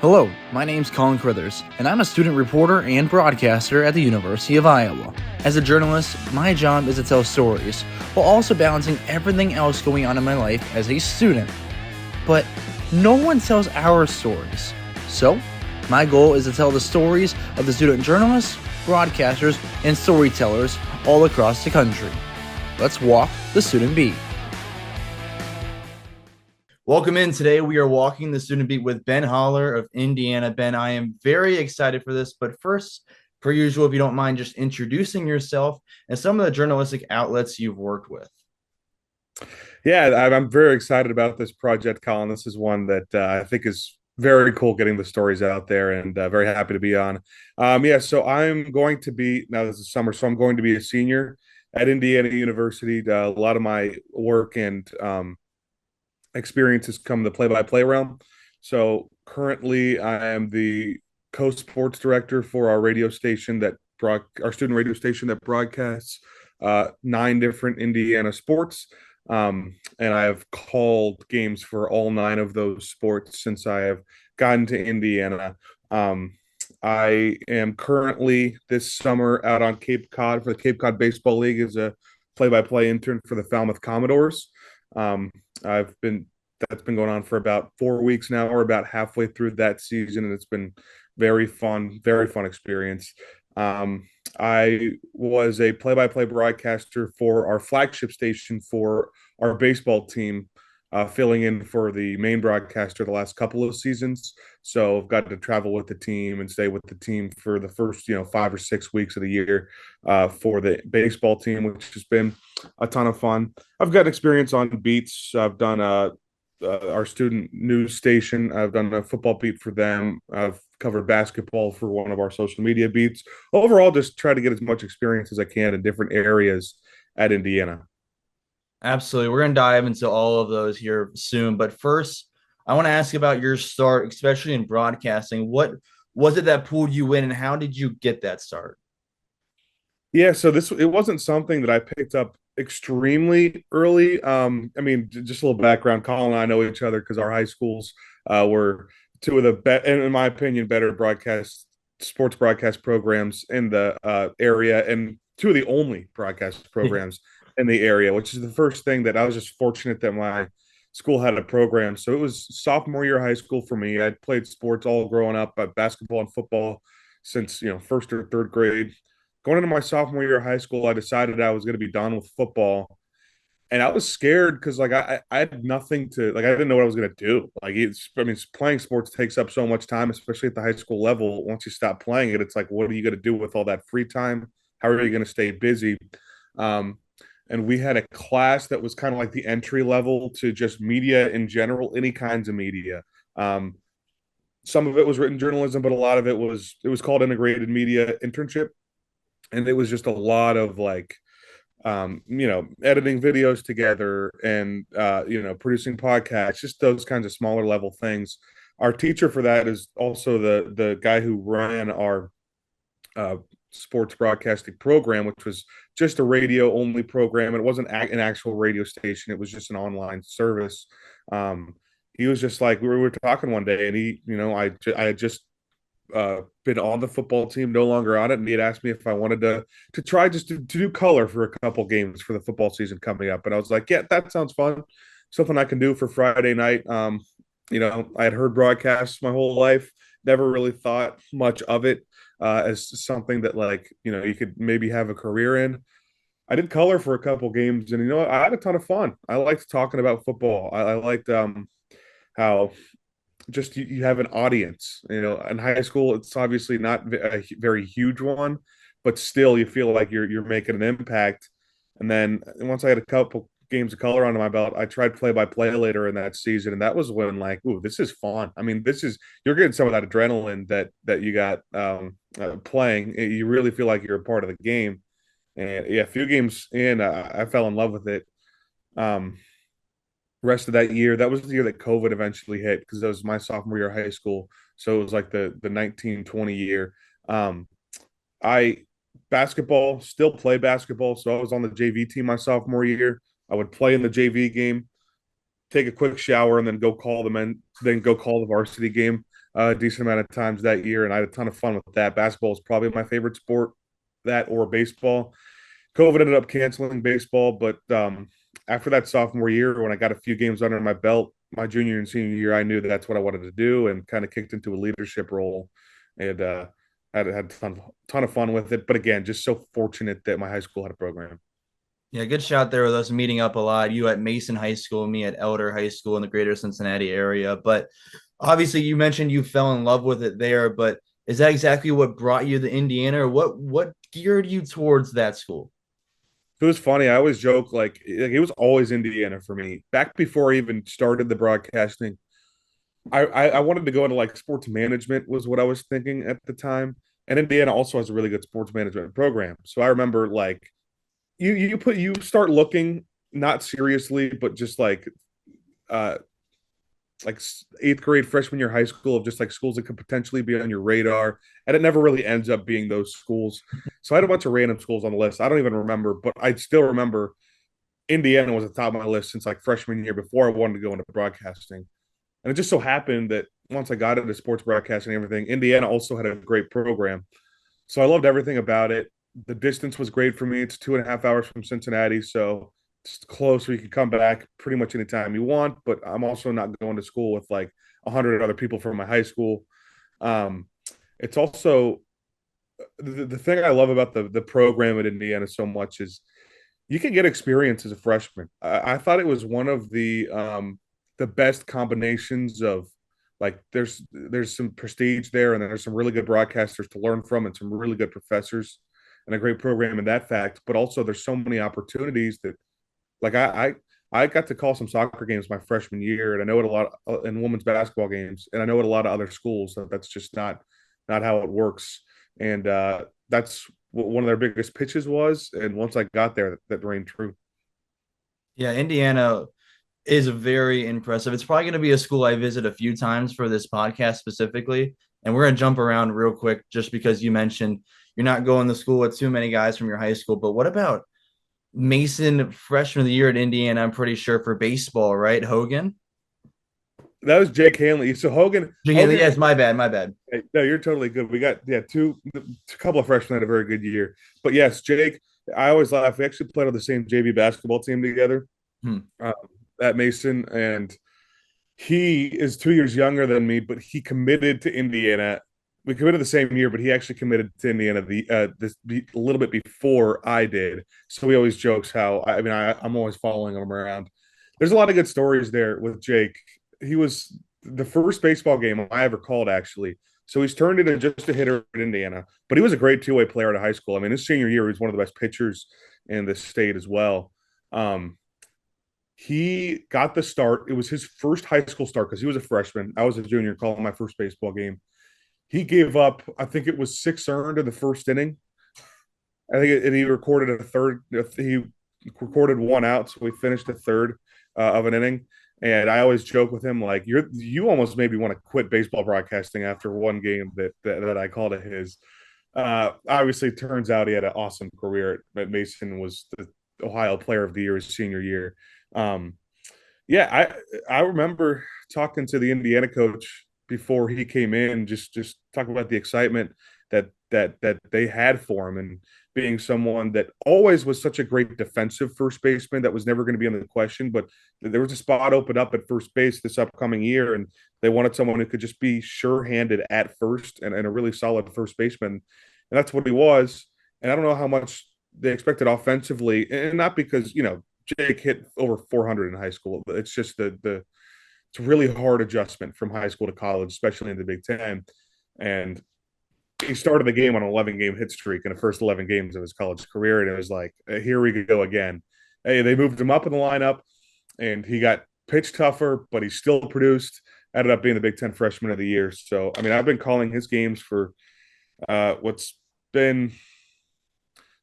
Hello, my name's Colin Crithers, and I'm a student reporter and broadcaster at the University of Iowa. As a journalist, my job is to tell stories, while also balancing everything else going on in my life as a student. But no one tells our stories. So, my goal is to tell the stories of the student journalists, broadcasters, and storytellers all across the country. Let's walk the student beat. Welcome in. Today we are walking the student beat with Ben Holler of Indiana. Ben, I am very excited for this, but first, per usual, if you don't mind just introducing yourself and some of the journalistic outlets you've worked with. Yeah, I'm very excited about this project, Colin. This is one that I think is very cool getting the stories out there, and very happy to be on. So I'm going to be, now this is summer, so I'm going to be a senior at Indiana University. A lot of my work and experiences come in the play-by-play realm. So currently, I am the co-sports director for our radio station our student radio station that broadcasts 9 different Indiana sports. And I have called games for all 9 of those sports since I have gotten to Indiana. I am currently this summer out on Cape Cod for the Cape Cod Baseball League as a play-by-play intern for the Falmouth Commodores. Um, I've been That's been going on for about 4 weeks now. We're about halfway through that season, and it's been very fun experience. I was a play-by-play broadcaster for our flagship station for our baseball team, filling in for the main broadcaster the last couple of seasons. So I've got to travel with the team and stay with the team for the first, 5 or 6 weeks of the year, for the baseball team, which has been a ton of fun. I've got experience on beats. I've done our student news station. I've done a football beat for them. I've covered basketball for one of our social media beats. Overall, just try to get as much experience as I can in different areas at Indiana. Absolutely. We're going to dive into all of those here soon. But first, I want to ask about your start, especially in broadcasting. What was it that pulled you in, and how did you get that start? Yeah, so this it wasn't something that I picked up extremely early. Just a little background. Colin and I know each other because our high schools were two of the in my opinion, better sports broadcast programs in the area, and two of the only broadcast programs in the area. Which is the first thing that I was just fortunate that my school had a program. So it was sophomore year of high school for me. I'd played sports all growing up, basketball and football since first or third grade. Going into my sophomore year of high school, I decided I was going to be done with football, and I was scared because I had nothing to like. I didn't know what I was going to do. Playing sports takes up so much time, especially at the high school level. Once you stop playing it, it's like, what are you going to do with all that free time? How are you going to stay busy? Um, and we had a class that was kind of like the entry level to just media in general, any kinds of media. Um, some of it was written journalism, but a lot of it was called integrated media internship, and it was just a lot of editing videos together and producing podcasts, just those kinds of smaller level things. Our teacher for that is also the guy who ran our uh, sports broadcasting program, which was just a radio only program. It wasn't an actual radio station; it was just an online service. Um, he was just like, we were talking one day, and I had just been on the football team, no longer on it, and he had asked me if I wanted to try just to do color for a couple games for the football season coming up, and I was like, yeah, that sounds fun, something I can do for Friday night. I had heard broadcasts my whole life, never really thought much of it as something that you could maybe have a career in. I did color for a couple games, and I had a ton of fun. I liked talking about football. I liked how just you have an audience. In high school, it's obviously not a very huge one, but still you feel like you're making an impact. And then once I had a couple games of color under my belt, I tried play by play later in that season, and that was when ooh, this is fun. I mean, this is you're getting some of that adrenaline that you got playing. You really feel like you're a part of the game. And yeah, a few games in, I fell in love with it. Um, Rest of that year, that was the year that COVID eventually hit, because that was my sophomore year of high school. So it was like the 1920 year. Um, I basketball, still play basketball. So I was on the JV team my sophomore year. I would play in the JV game, take a quick shower, and then go call the varsity game a decent amount of times that year, and I had a ton of fun with that. Basketball is probably my favorite sport, that or baseball. COVID ended up canceling baseball, but after that sophomore year, when I got a few games under my belt, my junior and senior year, I knew that's what I wanted to do, and kind of kicked into a leadership role, and had a ton of fun with it. But again, just so fortunate that my high school had a program. Yeah, good shot there with us meeting up a lot. You at Mason High School, me at Elder High School in the greater Cincinnati area. But obviously, you mentioned you fell in love with it there. But is that exactly what brought you to Indiana, or what geared you towards that school? It was funny. I always joke like it was always Indiana for me. Back before I even started the broadcasting, I wanted to go into like sports management was what I was thinking at the time. And Indiana also has a really good sports management program. So I remember like you start looking not seriously, but just uh like eighth grade, freshman year, high school of just like schools that could potentially be on your radar. And it never really ends up being those schools. So I had a bunch of random schools on the list. I don't even remember, but I still remember Indiana was at the top of my list since like freshman year before I wanted to go into broadcasting. And it just so happened that once I got into sports broadcasting and everything, Indiana also had a great program. So I loved everything about it. The distance was great for me. It's 2.5 hours from Cincinnati. So it's close where you can come back pretty much anytime you want. But I'm also not going to school with like 100 other people from my high school. Um, it's also the thing I love about the program at Indiana so much is you can get experience as a freshman. I thought it was one of the best combinations of like there's some prestige there, and there's some really good broadcasters to learn from, and some really good professors, and a great program in that fact. But also, there's so many opportunities that like I got to call some soccer games my freshman year, and I know it a lot in women's basketball games, and I know at a lot of other schools that's just not how it works, and that's what one of their biggest pitches was. And once I got there, that reigned true. Yeah, Indiana is very impressive. It's probably going to be a school I visit a few times for this podcast specifically. And we're going to jump around real quick just because you mentioned you're not going to school with too many guys from your high school. But what about Mason freshman of the year at Indiana? I'm pretty sure for baseball, right? Hogan? That was Jake Hanley. So Hogan. Yes, my bad, my bad. No, you're totally good. We got a couple of freshmen had a very good year, but yes, Jake. I always laugh. We actually played on the same JV basketball team together Hmm. uh, at Mason, and he is 2 years younger than me, but he committed to Indiana. We committed the same year, but he actually committed to Indiana a little bit before I did. So he always jokes how I'm always following him around. There's a lot of good stories there with Jake. He was the first baseball game I ever called, actually. So he's turned into just a hitter at Indiana, but he was a great two-way player at high school. I mean, his senior year, he was one of the best pitchers in the state as well. Um, he got the start. It was his first high school start because he was a freshman. I was a junior calling my first baseball game. He gave up, I think it was 6 earned in the first inning. I think he recorded a third. He recorded one out, so we finished a third of an inning. And I always joke with him like, you almost made me want to quit baseball broadcasting after one game that I called it his. Obviously, it turns out he had an awesome career. At Mason was the Ohio Player of the Year his senior year. Um, yeah, I remember talking to the Indiana coach before he came in, just talking about the excitement that they had for him, and being someone that always was such a great defensive first baseman that was never going to be in the question, but there was a spot open up at first base this upcoming year, and they wanted someone who could just be sure-handed at first and a really solid first baseman, and that's what he was. And I don't know how much they expected offensively, and not because Jake hit over 400 in high school. It's just it's a really hard adjustment from high school to college, especially in the Big Ten. And he started the game on an 11 game hit streak in the first 11 games of his college career. And it was like, here we go again. Hey, they moved him up in the lineup and he got pitched tougher, but he still produced. Ended up being the Big Ten freshman of the year. So, I mean, I've been calling his games for what's been,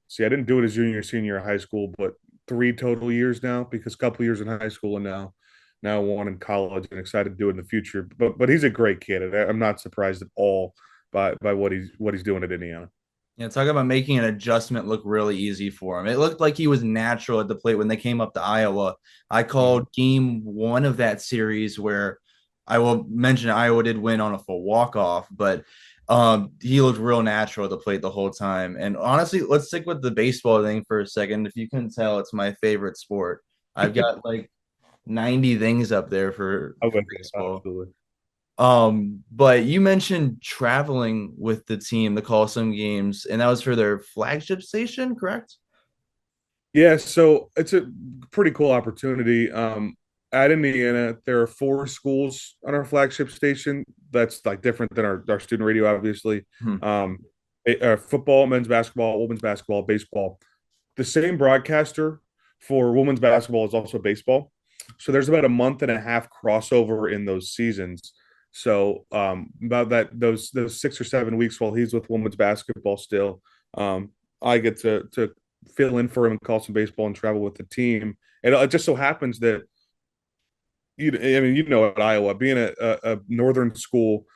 see, I didn't do it as junior, senior in high school, but 3 total years now, because a couple years in high school and now one in college, and excited to do it in the future. But he's a great kid. I'm not surprised at all by what he's doing at Indiana. Yeah, talk about making an adjustment look really easy for him. It looked like he was natural at the plate when they came up to Iowa. I called game one of that series where I will mention Iowa did win on a full walk off, but he looked real natural at the plate the whole time. And honestly, let's stick with the baseball thing for a second. If you can tell, it's my favorite sport. I've got like 90 things up there I for would baseball. absolutely. But you mentioned traveling with the team, the Coliseum games, and that was for their flagship station, correct? Yeah, so it's a pretty cool opportunity. At Indiana, there are four schools on our flagship station. That's like different than our student radio, obviously. Hmm. Um, football, men's basketball, women's basketball, baseball. The same broadcaster for women's basketball is also baseball. So there's about a month and a half crossover in those seasons. So about that those 6 or 7 weeks while he's with women's basketball still, I get to fill in for him and call some baseball and travel with the team. And it just so happens that I mean, at Iowa, being a northern school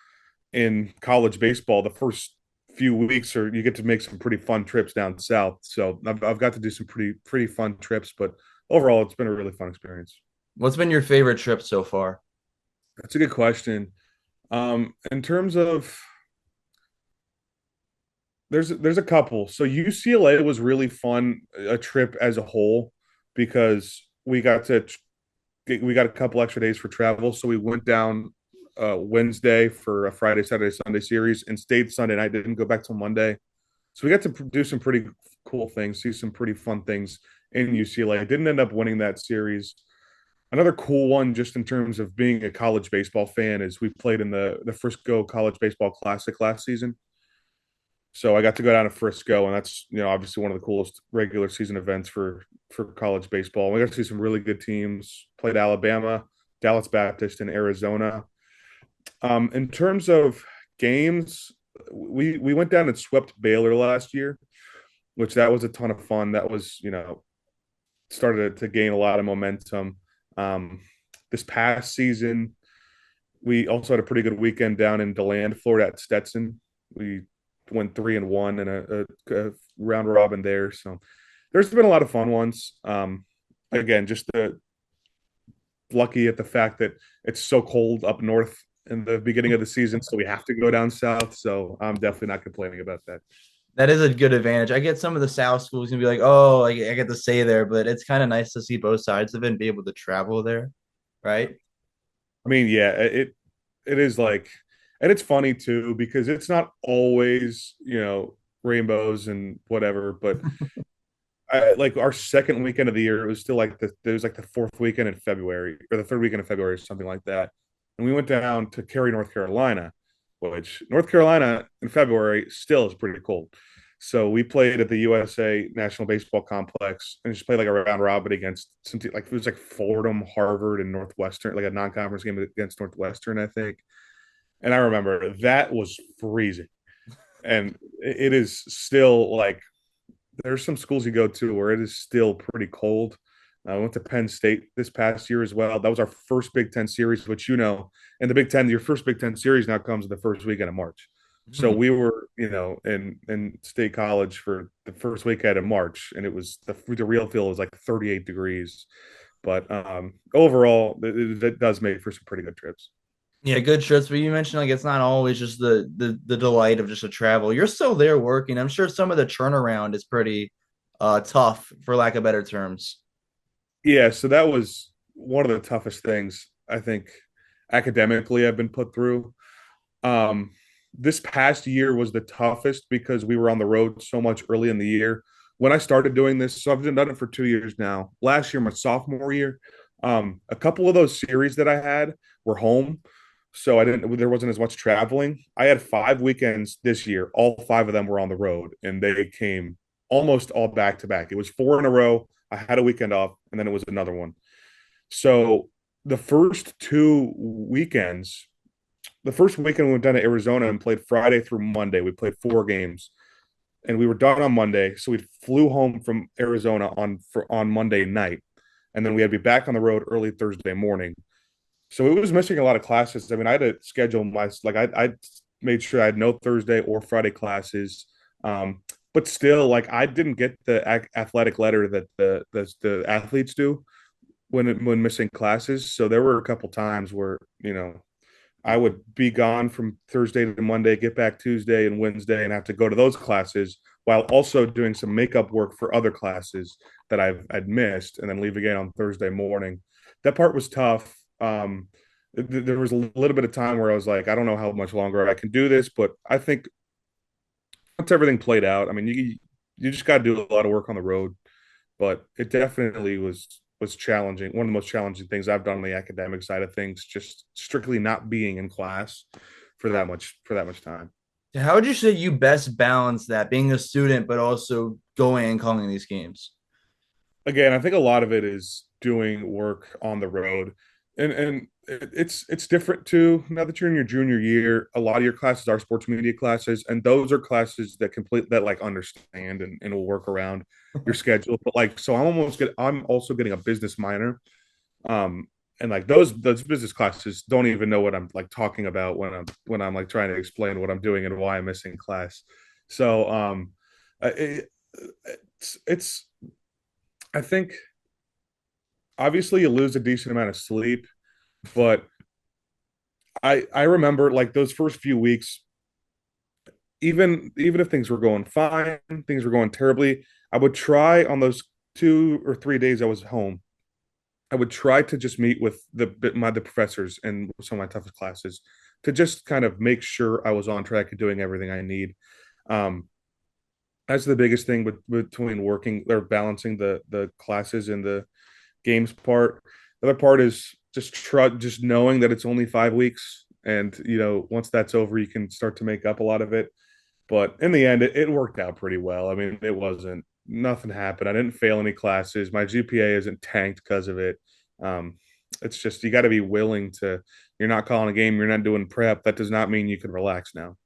in college baseball, the first few weeks are you get to make some pretty fun trips down south. So I've got to do some pretty fun trips, but overall, it's been a really fun experience. What's been your favorite trip so far? That's a good question. In terms of there's a couple. So UCLA was really fun a trip as a whole because we got a couple extra days for travel. So we went down Wednesday for a Friday, Saturday, Sunday series and stayed Sunday night. Didn't go back till Monday. So we got to do some pretty cool things, see some pretty fun things in UCLA. Didn't end up winning that series. Another cool one, just in terms of being a college baseball fan, is we played in the Frisco College Baseball Classic last season. So I got to go down to Frisco, and that's obviously one of the coolest regular season events for college baseball. We got to see some really good teams. Played Alabama, Dallas Baptist, and Arizona. In terms of games, we went down and swept Baylor last year, which that was a ton of fun. That was started to gain a lot of momentum. Um, this past season, we also had a pretty good weekend down in DeLand, Florida at Stetson. We went 3-1 in a round robin there. So there's been a lot of fun ones. Again, just lucky at the fact that it's so cold up north in the beginning of the season, so we have to go down south. So I'm definitely not complaining about that. That is a good advantage. I get some of the South schools gonna be like, oh, I get to stay there, but it's kind of nice to see both sides of it and be able to travel there, right? I mean, yeah, it is like, and it's funny too because it's not always rainbows and whatever, but like our second weekend of the year, it was still like it was like the fourth weekend in February or the third weekend of February or something like that. And we went down to Cary, North Carolina, which North Carolina in February still is pretty cold. So we played at the USA National Baseball Complex and just played like a round robin against some like it was like Fordham, Harvard, and Northwestern, like a non-conference game against Northwestern, I think. And I remember that was freezing. And it is still like there's some schools you go to where it is still pretty cold. I went to Penn State this past year as well. That was our first Big Ten series, which in the Big Ten, your first Big Ten series now comes the first weekend of March. So Hmm. we were, in State College for the first weekend of March, and it was the real feel was like 38 degrees. But overall, it does make for some pretty good trips. Yeah, good trips. But you mentioned like it's not always just the delight of just a travel. You're still there working. I'm sure some of the turnaround is pretty tough, for lack of better terms. Yeah, so that was one of the toughest things I think academically I've been put through. Um, this past year was the toughest because we were on the road so much early in the year. When I started doing this, so I've done it for 2 years now. Last year, my sophomore year, a couple of those series that I had were home, so there wasn't as much traveling. I had 5 weekends this year. All five of them were on the road, and they came almost all back to back. It was four in a row. I had a weekend off, and then it was another one. So the first two weekends the first weekend we went down to Arizona and played Friday through Monday. We played 4 games, and we were done on Monday. So we flew home from Arizona on Monday night, and then we had to be back on the road early Thursday morning. So it was missing a lot of classes. I mean, I had to schedule I made sure I had no Thursday or Friday classes. But still, like I didn't get the athletic letter that the athletes do when missing classes. So there were a couple times where I would be gone from Thursday to Monday, get back Tuesday and Wednesday, and have to go to those classes while also doing some makeup work for other classes that I'd missed, and then leave again on Thursday morning. That part was tough. There was a little bit of time where I was like, I don't know how much longer I can do this, but I think once everything played out, I mean, you just got to do a lot of work on the road, but it definitely was challenging. One of the most challenging things I've done on the academic side of things, just strictly not being in class for that much time. How would you say you best balance that being a student, but also going and calling these games? Again, I think a lot of it is doing work on the road, and it's different too. Now that you're in your junior year, a lot of your classes are sports media classes, and those are classes that like understand and will work around your schedule. But like, so I'm also getting a business minor, and like those business classes don't even know what I'm like talking about when I'm like trying to explain what I'm doing and why I'm missing class. So it, it's I think obviously you lose a decent amount of sleep, but I remember like those first few weeks, even if things were going fine, things were going terribly, I would try on those 2 or 3 days I was home. I would try to just meet with the professors and some of my toughest classes to just kind of make sure I was on track and doing everything I need. Um, that's the biggest thing between working or balancing the classes and the games part. The other part is just knowing that it's only 5 weeks, and once that's over, you can start to make up a lot of it. But in the end, it worked out pretty well. I mean, it wasn't nothing happened. I didn't fail any classes. My GPA isn't tanked because of it. Um, it's just you got to be willing to. You're not calling a game. You're not doing prep. That does not mean you can relax now.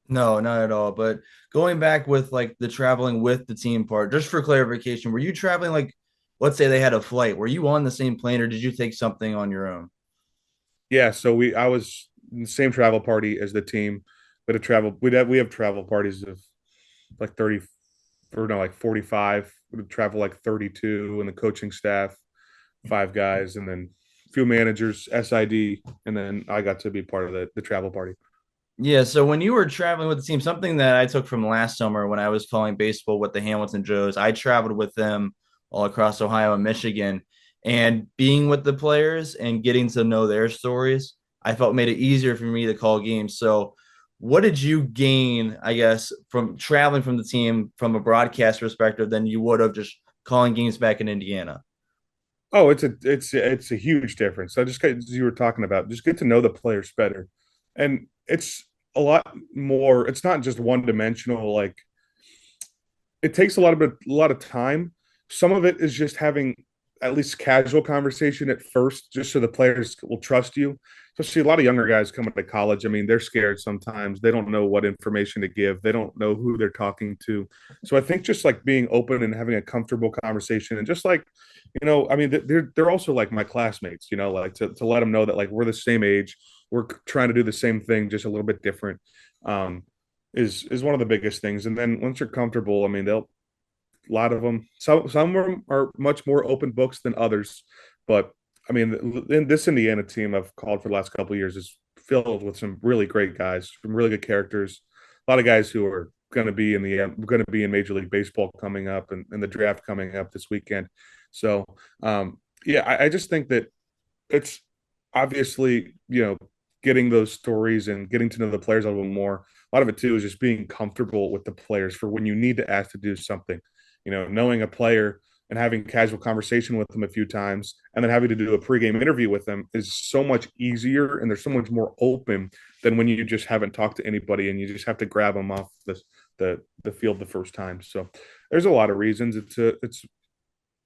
No, not at all. But going back with like the traveling with the team part, just for clarification, were you traveling like, let's say they had a flight, were you on the same plane or did you take something on your own? Yeah, so I was in the same travel party as the team. We have travel parties of like 30 or no, like 45. We'd travel like 32, and the coaching staff, 5 guys, and then a few managers, SID, and then I got to be part of the travel party. Yeah, so when you were traveling with the team, something that I took from last summer when I was calling baseball with the Hamilton Joes, I traveled with them all across Ohio and Michigan, and being with the players and getting to know their stories, I felt made it easier for me to call games. So, what did you gain, I guess, from traveling from the team from a broadcast perspective than you would have just calling games back in Indiana? Oh, it's a huge difference. I just as you were talking about, just get to know the players better, and it's a lot more. It's not just one dimensional. Like it takes a lot of time. Some of it is just having at least casual conversation at first, just so the players will trust you. Especially a lot of younger guys coming to college. I mean, they're scared sometimes. They don't know what information to give. They don't know who they're talking to. So I think just like being open and having a comfortable conversation, and just like, I mean, they're also like my classmates. Like to let them know that like we're the same age, we're trying to do the same thing, just a little bit different. Is one of the biggest things. And then once you're comfortable, I mean, a lot of them. Some of them are much more open books than others, but I mean, in this Indiana team I've called for the last couple of years is filled with some really great guys, some really good characters. A lot of guys who are going to be in Major League Baseball coming up, and the draft coming up this weekend. So, yeah, I just think that it's obviously getting those stories and getting to know the players a little bit more. A lot of it too is just being comfortable with the players for when you need to ask to do something. Knowing a player and having casual conversation with them a few times, and then having to do a pregame interview with them is so much easier, and they're so much more open than when you just haven't talked to anybody and you just have to grab them off the field the first time. So there's a lot of reasons. It's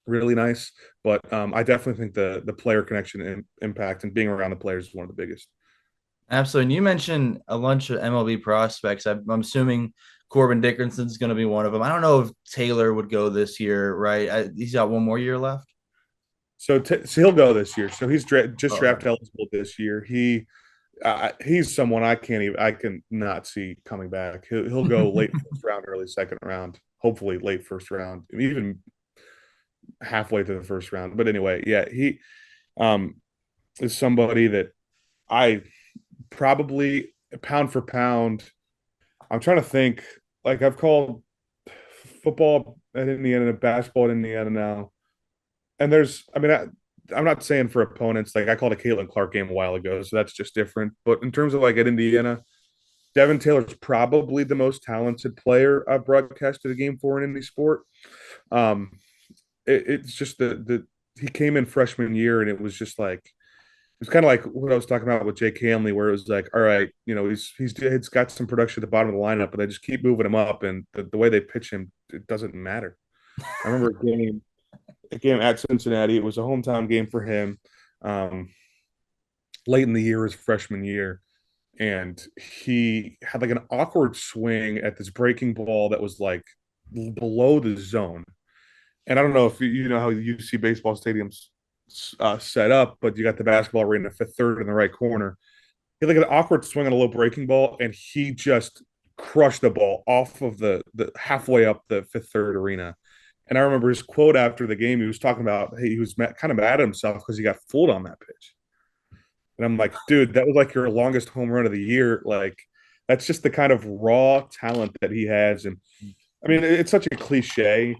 really nice, but I definitely think the player connection and impact and being around the players is one of the biggest. Absolutely. And you mentioned a bunch of MLB prospects. I'm assuming Corbin Dickerson's going to be one of them. I don't know if Taylor would go this year, right? He's got one more year left. So he'll go this year. So he's just Oh, draft eligible this year. He's someone I can not see coming back. He'll go late first round, early second round, hopefully late first round, even halfway to the first round. But anyway, yeah, he um is somebody that I probably pound for pound. I'm trying to think. Like I've called football at Indiana, basketball at Indiana now, and I'm not saying for opponents. Like I called a Caitlin Clark game a while ago, so that's just different. But in terms of like at Indiana, Devin Taylor's probably the most talented player I've broadcasted a game for in any sport. Um, it's just the he came in freshman year, and it was just like it's kind of like what I was talking about with Jake Hanley, where it was like, all right, he's got some production at the bottom of the lineup, but they just keep moving him up, and the way they pitch him, it doesn't matter. I remember a game at Cincinnati. It was a hometown game for him, um, late in the year, his freshman year, and he had like an awkward swing at this breaking ball that was like below the zone. And I don't know if you know how you see baseball stadiums set up, but you got the basketball arena, fifth third in the right corner. He had like an awkward swing on a low breaking ball, and he just crushed the ball off of the halfway up the fifth third arena. And I remember his quote after the game. He was talking about, hey, he was kind of mad at himself because he got fooled on that pitch. And I'm like, dude, that was like your longest home run of the year. Like, that's just the kind of raw talent that he has. And I mean, it's such a cliche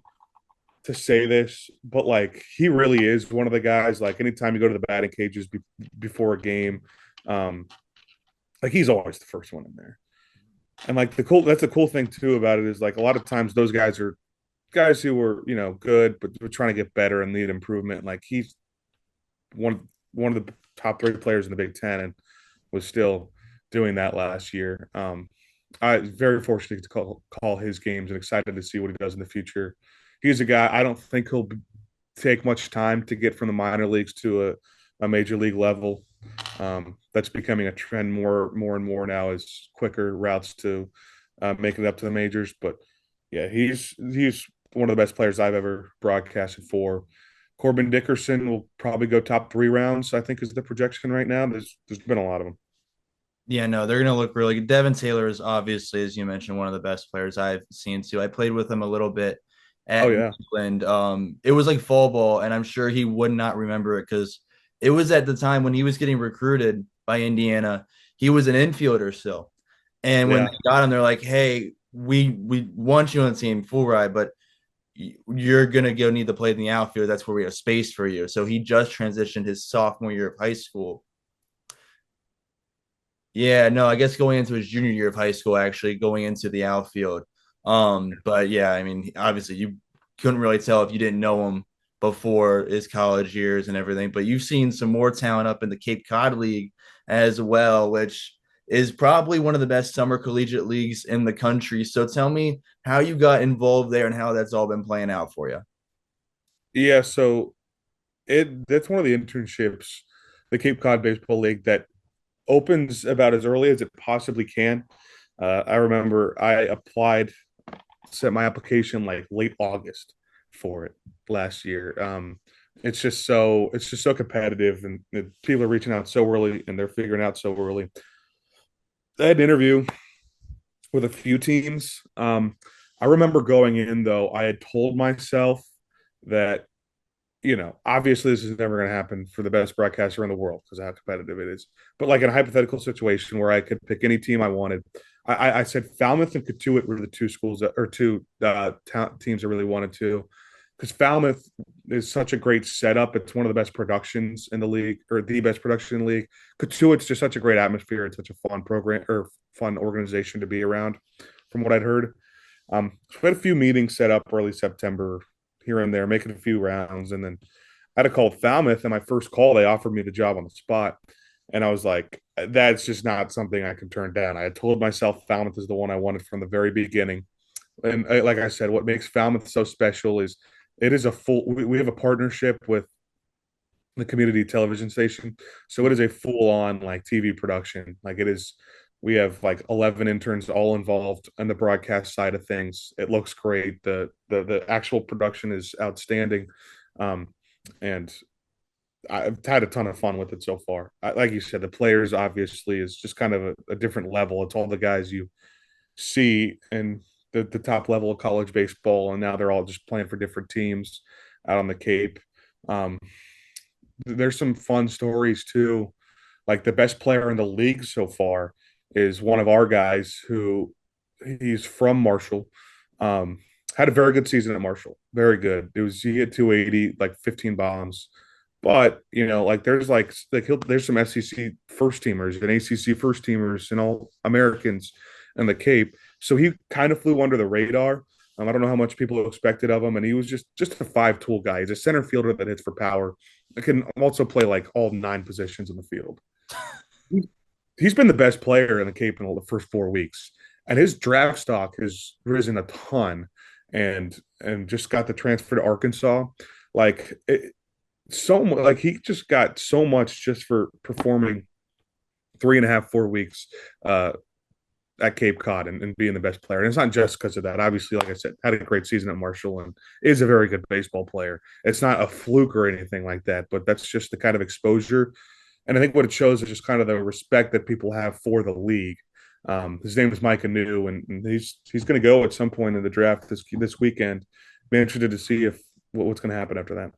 to say this, but like he really is one of the guys. Like anytime you go to the batting cages before a game, um, like he's always the first one in there. And like that's the cool thing too about it is like a lot of times those guys are guys who were good, but we're trying to get better and need improvement. Like he's one of the top three players in the Big Ten and was still doing that last year. I was very fortunate to call his games and excited to see what he does in the future. He's a guy I don't think he'll take much time to get from the minor leagues to a major league level. That's becoming a trend more and more now is quicker routes to making it up to the majors. But yeah, he's one of the best players I've ever broadcasted for. Corbin Dickerson will probably go top 3 rounds, I think is the projection right now. There's been a lot of them. Yeah, no, they're gonna look really good. Devin Taylor is obviously, as you mentioned, one of the best players I've seen too. I played with him a little bit Oh at yeah. England. It was like fall ball, and I'm sure he would not remember it because it was at the time when he was getting recruited by Indiana. He was an infielder still, and when Yeah. they got him, they're like, "Hey, we want you on the team full ride, but you're gonna go need to play in the outfield. That's where we have space for you." So he just transitioned his sophomore year of high school. Yeah, no, I guess going into his junior year of high school, actually going into the outfield. But yeah, I mean, obviously you couldn't really tell if you didn't know him before his college years and everything. But you've seen some more talent up in the Cape Cod League as well, which is probably one of the best summer collegiate leagues in the country. So tell me how you got involved there and how that's all been playing out for you. Yeah, so that's one of the internships, the Cape Cod Baseball League that opens about as early as it possibly can. I remember I applied, sent my application like late August for it last year. It's just so competitive, and people are reaching out so early, and they're figuring out so early. I had an interview with a few teams. I remember going in though. I had told myself that obviously this is never going to happen for the best broadcaster in the world because of how competitive it is. But like in a hypothetical situation where I could pick any team I wanted, I said Falmouth and Katuitt were the two schools or two teams I really wanted to, because Falmouth is such a great setup. It's one of the best productions in the league, or the best production in the league. Katuitt's just such a great atmosphere. It's such a fun program or fun organization to be around, from what I'd heard. So we had a few meetings set up early September here and there, making a few rounds. And then I had a call Falmouth, and my first call, they offered me the job on the spot. And I was like, that's just not something I can turn down. I had told myself Falmouth is the one I wanted from the very beginning. And like I said, what makes Falmouth so special is it is we have a partnership with the community television station. So it is a full on like TV production. Like it is, we have like 11 interns all involved on the broadcast side of things. It looks great. The actual production is outstanding. And I've had a ton of fun with it so far. Like you said, the players obviously is just kind of a different level. It's all the guys you see in the top level of college baseball, and now they're all just playing for different teams out on the Cape. There's some fun stories too Like the best player in the league so far is one of our guys who he's from Marshall. Um, had a very good season at Marshall. Very good. He had 280, like 15 bombs. But like there's some SEC first teamers and ACC first teamers and all Americans in the Cape. So he kind of flew under the radar. I don't know how much people expected of him, and he was just a five-tool guy. He's a center fielder that hits for power. He can also play like all 9 positions in the field. He's been the best player in the Cape in all the first 4 weeks, and his draft stock has risen a ton, and just got the transfer to Arkansas. Like like he just got so much just for performing 3.5, 4 weeks at Cape Cod and being the best player. And it's not just because of that. Obviously, like I said, had a great season at Marshall and is a very good baseball player. It's not a fluke or anything like that, but that's just the kind of exposure. And I think what it shows is just kind of the respect that people have for the league. His name is Micah New, and he's going to go at some point in the draft this weekend. Be interested to see what's going to happen after that.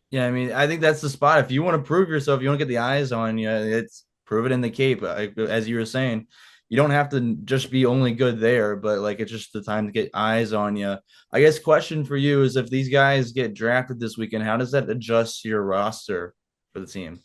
Yeah, I mean, I think that's the spot. If you want to prove yourself, you want to get the eyes on you, it's prove it in the Cape. As you were saying, you don't have to just be only good there, but like it's just the time to get eyes on you. I guess question for you is if these guys get drafted this weekend, how does that adjust your roster for the team?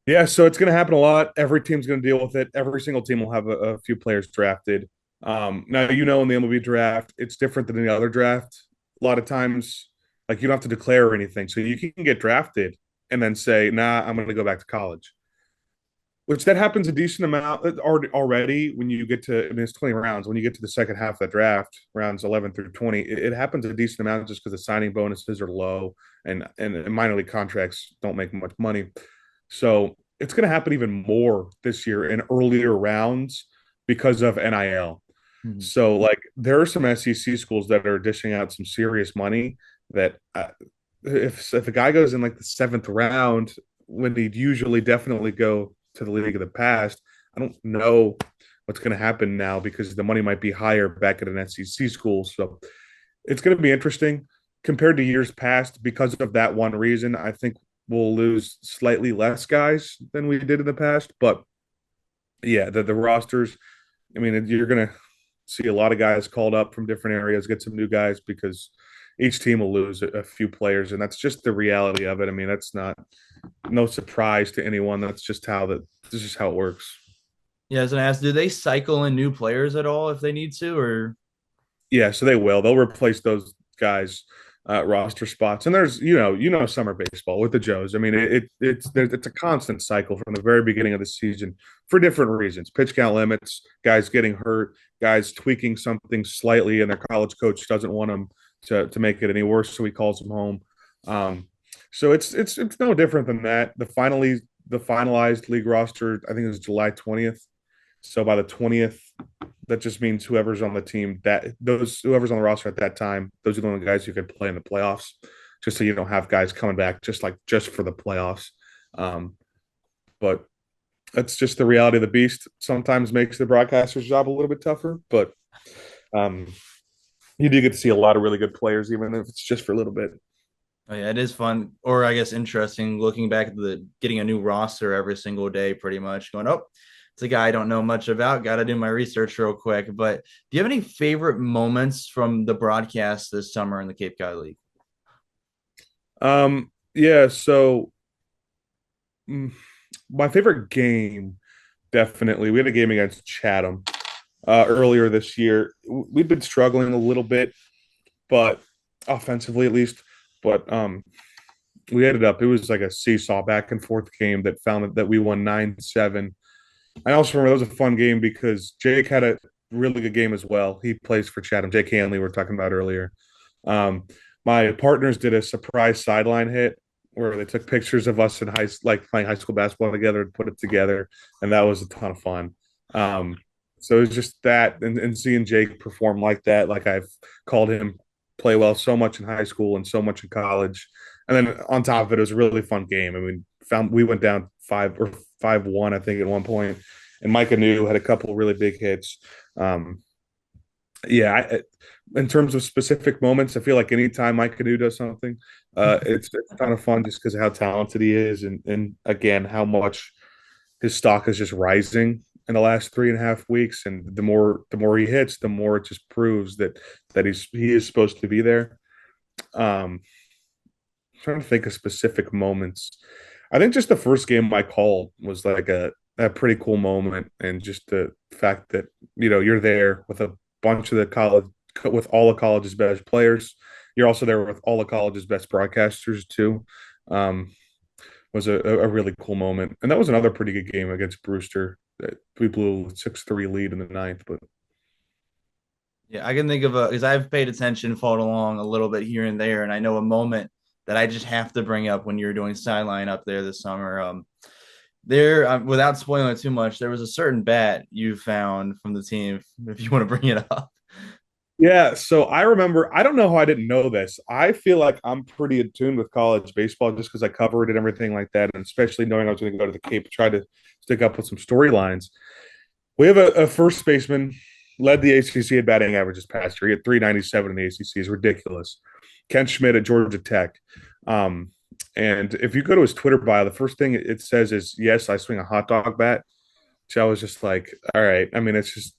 Yeah, so it's going to happen a lot. Every team's going to deal with it. Every single team will have a few players drafted. Now, in the MLB draft, it's different than any other draft. A lot of times, like you don't have to declare anything. So you can get drafted and then say, nah, I'm going to go back to college, which that happens a decent amount already when you get to, I mean, it's 20 rounds. When you get to the second half of the draft, rounds 11 through 20, it happens a decent amount just because the signing bonuses are low and minor league contracts don't make much money. So it's going to happen even more this year in earlier rounds because of NIL. Mm-hmm. So, like, there are some SEC schools that are dishing out some serious money that if a guy goes in like the seventh round when he'd usually definitely go to the league of the past, I don't know what's going to happen now because the money might be higher back at an SEC school. So it's going to be interesting compared to years past because of that one reason. I think we'll lose slightly less guys than we did in the past, but yeah, the rosters, I mean, you're going to see a lot of guys called up from different areas, get some new guys because each team will lose a few players, and that's just the reality of it. I mean, that's no surprise to anyone. That's just this is how it works. Yeah, I was gonna ask, do they cycle in new players at all if they need to, or? Yeah, so they will. They'll replace those guys roster spots. And there's summer baseball with the Joes. I mean, it's a constant cycle from the very beginning of the season for different reasons. Pitch count limits, guys getting hurt, guys tweaking something slightly, and their college coach doesn't want them to make it any worse, so he calls them home. So it's no different than that. The finalized league roster, I think it was July 20th. So by the 20th, that just means whoever's on the team whoever's on the roster at that time, those are the only guys who can play in the playoffs. Just so you don't have guys coming back just for the playoffs. But that's just the reality of the beast. Sometimes makes the broadcaster's job a little bit tougher, but you do get to see a lot of really good players, even if it's just for a little bit. Oh, yeah, it is fun, or I guess interesting looking back at getting a new roster every single day, pretty much going, oh, it's a guy I don't know much about. Got to do my research real quick. But do you have any favorite moments from the broadcast this summer in the Cape Cod League? Yeah. So my favorite game, definitely, we had a game against Chatham earlier this year. We've been struggling a little bit, but offensively at least. But we ended up, it was like a seesaw back and forth game that found that we won 9-7. I also remember that was a fun game because Jake had a really good game as well. He plays for Chatham. Jake Hanley, we were talking about earlier. My partners did a surprise sideline hit where they took pictures of us in playing high school basketball together and put it together, and that was a ton of fun. So it was just that, and seeing Jake perform like that, like I've called him play well so much in high school and so much in college, and then on top of it was a really fun game. I mean, we went down 5-1, I think, at one point, and Micah New had a couple really big hits. In terms of specific moments, I feel like anytime Micah New does something, it's kind of fun just because of how talented he is, and again how much his stock is just rising in the last 3.5 weeks, and the more he hits, the more it just proves that he is supposed to be there. Um, trying to think of specific moments. I think just the first game I called was like a pretty cool moment, and just the fact that you're there with a bunch of the college with all the college's best players. You're also there with all the college's best broadcasters too. Um, was a really cool moment, and that was another pretty good game against Brewster. That we blew 6-3 lead in the ninth, but Yeah, I can think of because I've paid attention, followed along a little bit here and there, and I know a moment that I just have to bring up when you were doing sideline up there this summer. Without spoiling it too much, there was a certain bat you found from the team. If you want to bring it up. yeah. So I remember. I don't know how I didn't know this. I feel like I'm pretty in tune with college baseball just because I covered it and everything like that, and especially knowing I was going to go to the Cape, try to stick up with some storylines. We have a first baseman, led the ACC at batting average this past year. He had 397 in the ACC. Is ridiculous. Ken Schmidt at Georgia Tech. Um, and if you go to his Twitter bio, the first thing it says is, "Yes, I swing a hot dog bat." So I was just like, all right. I mean, it's just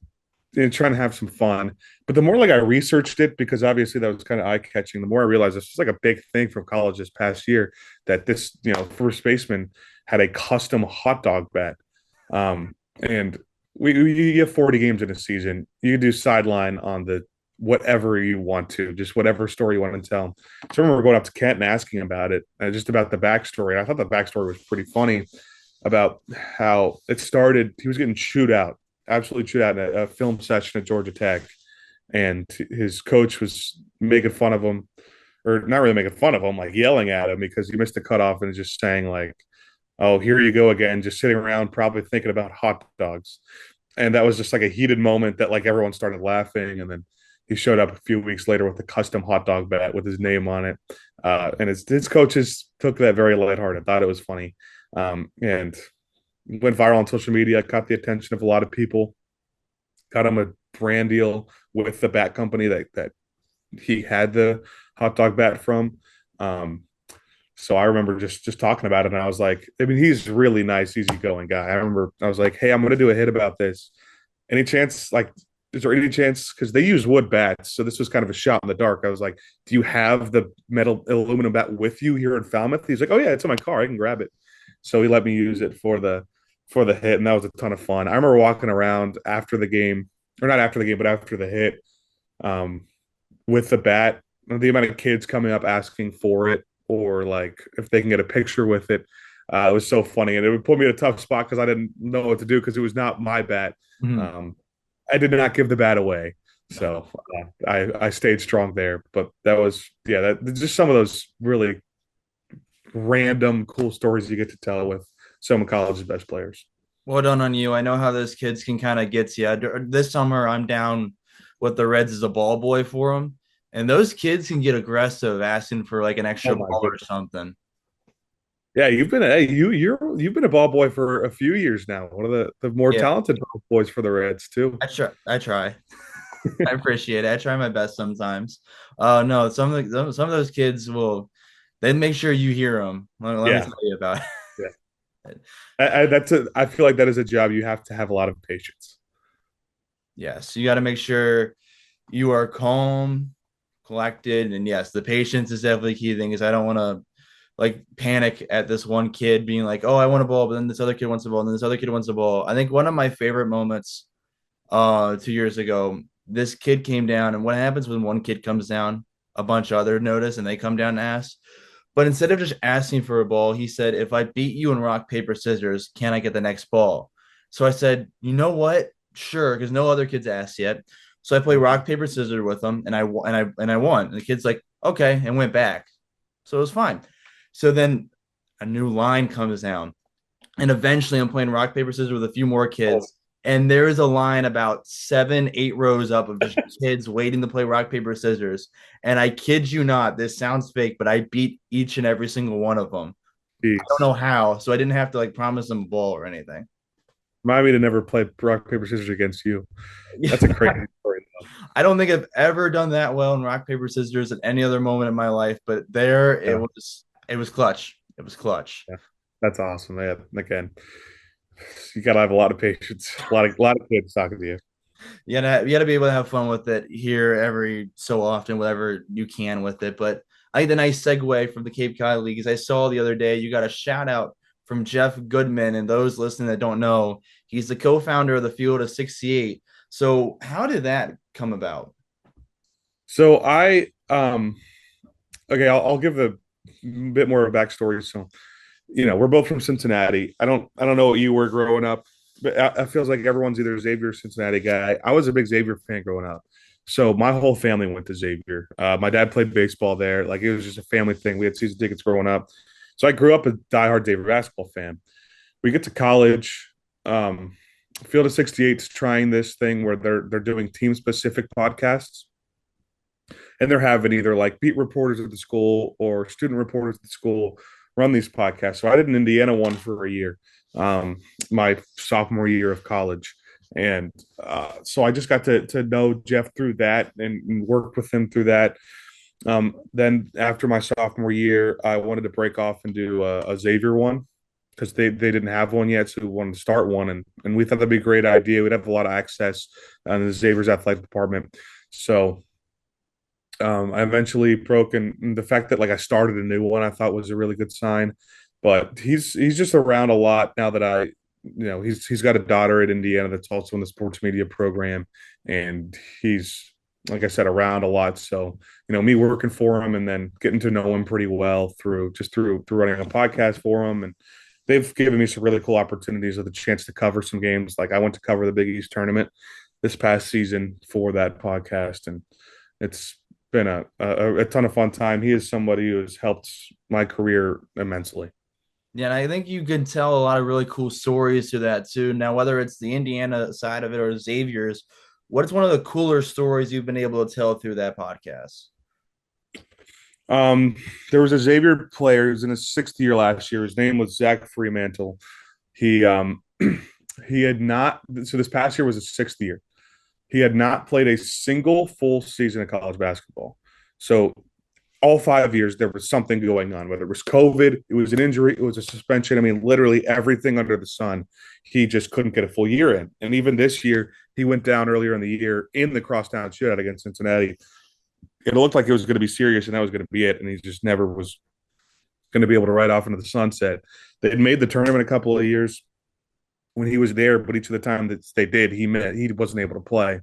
trying to have some fun. But the more like I researched it, because obviously that was kind of eye catching, the more I realized this was like a big thing from college this past year, that this, first baseman had a custom hot dog bat. And you have 40 games in a season. You can do sideline on the whatever you want to, just whatever story you want to tell. So I remember going up to Kent and asking about it, just about the backstory. I thought the backstory was pretty funny about how it started. He was getting chewed out, absolutely chewed out in a film session at Georgia Tech, and his coach was making fun of him, or not really making fun of him, like yelling at him because he missed the cutoff and just saying like, "Oh, here you go again," just sitting around probably thinking about hot dogs. And that was just like a heated moment that like everyone started laughing, and then he showed up a few weeks later with a custom hot dog bat with his name on it, and his coaches took that very lighthearted, thought it was funny, and went viral on social media, caught the attention of a lot of people, got him a brand deal with the bat company that he had the hot dog bat from. Um, so I remember just talking about it, and I was like, I mean, he's a really nice, easygoing guy. I remember I was like, hey, I'm going to do a hit about this. Any chance, like, is there any chance? Because they use wood bats, so this was kind of a shot in the dark. I was like, do you have the metal aluminum bat with you here in Falmouth? He's like, oh yeah, it's in my car. I can grab it. So he let me use it for the hit, and that was a ton of fun. I remember walking around after the game, or not after the game, but after the hit, um, with the bat. The amount of kids coming up asking for it, or like if they can get a picture with it. It was so funny, and it would put me in a tough spot because I didn't know what to do because it was not my bat. Mhm. I did not give the bat away, so I stayed strong there. But that was just some of those really random cool stories you get to tell with some of college's best players. Well done on you. I know how those kids can kind of get to you. This summer, I'm down with the Reds as a ball boy for them, and those kids can get aggressive, asking for like an Oh extra my ball or goodness. something. Yeah, you've been a ball boy for a few years now. One of the more Yeah, talented ball boys for the Reds too. I try. I try. I appreciate it. I try my best sometimes. No, some of those kids will. They make sure you hear them. Let me Yeah, tell you about yeah. it. I feel like that is a job you have to have a lot of patience. Yes, you got to make sure you are calm, collected, and yes, the patience is definitely key thing. Is I don't want to like panic at this one kid being like, "Oh, I want a ball," but then this other kid wants a ball, and then this other kid wants a ball. I think one of my favorite moments, 2 years ago, this kid came down, and what happens when one kid comes down, a bunch of other notice, and they come down and ask. But instead of just asking for a ball, he said, "If I beat you in rock paper scissors, can I get the next ball?" So I said, "You know what? Sure," because no other kids asked yet. So I played rock paper scissors with them, and I won. And the kid's like, "Okay," and went back. So it was fine. So then a new line comes down, and eventually I'm playing rock paper scissors with a few more Oh, kids. And there is a line about 7, 8 rows up of just kids waiting to play rock paper scissors. And I kid you not, this sounds fake, but I beat each and every single one of them. I don't jeez. know how, so I didn't have to like promise them a ball or anything. Remind me to never play rock paper scissors against you. That's a crazy story. I don't think I've ever done that well in rock paper scissors at any other moment in my life, but there it Yeah, was. It was clutch. It was clutch. yeah, that's awesome. Yeah, again, You gotta have a lot of patience, a lot of kids talking to you. You gotta be able to have fun with it here every so often, whatever you can with it. But I think the nice segue from the Cape Cod League is I saw the other day you got a shout out from Jeff Goodman, and those listening that don't know, he's the co-founder of the Field of 68. So how did that come about? So okay, I'll give a bit more of a backstory. So, we're both from Cincinnati. I don't know what you were growing up, but it feels like everyone's either Xavier or Cincinnati guy. I was a big Xavier fan growing up. So my whole family went to Xavier. My dad played baseball there. Like, it was just a family thing. We had season tickets growing up. So I grew up a diehard Xavier basketball fan. We get to college. Field of 68's trying this thing where they're doing team specific podcasts, and they're having either like beat reporters at the school or student reporters at the school run these podcasts. So I did an Indiana one for a year, my sophomore year of college. And so I just got to know Jeff through that and worked with him through that. Then after my sophomore year, I wanted to break off and do a Xavier one because they didn't have one yet, so we wanted to start one, and we thought that'd be a great idea. We'd have a lot of access in the Xavier's athletic department. So I eventually broke, and the fact that like I started a new one, I thought was a really good sign. But he's just around a lot now that he's got a daughter at Indiana that's also in the sports media program, and he's like I said around a lot. So me working for him and then getting to know him pretty well through running a podcast for him, and they've given me some really cool opportunities with a chance to cover some games. Like I went to cover the Big East tournament this past season for that podcast, and it's been a ton of fun time. He is somebody who has helped my career immensely. Yeah, and I think you can tell a lot of really cool stories to that too. Now, whether it's the Indiana side of it or Xavier's, what's one of the cooler stories you've been able to tell through that podcast? Um, there was a Xavier player who was in his sixth year last year. His name was Zach Fremantle. He he had not. So this past year was his sixth year. He had not played a single full season of college basketball. So all 5 years there was something going on, whether it was COVID, it was an injury, it was a suspension. I mean, literally everything under the sun. He just couldn't get a full year in. And even this year, he went down earlier in the year in the crosstown shootout against Cincinnati. It looked like it was going to be serious, and that was going to be it. And he just never was going to be able to ride off into the sunset. They had made the tournament a couple of years when he was there, but each of the time that they did, he wasn't able to play.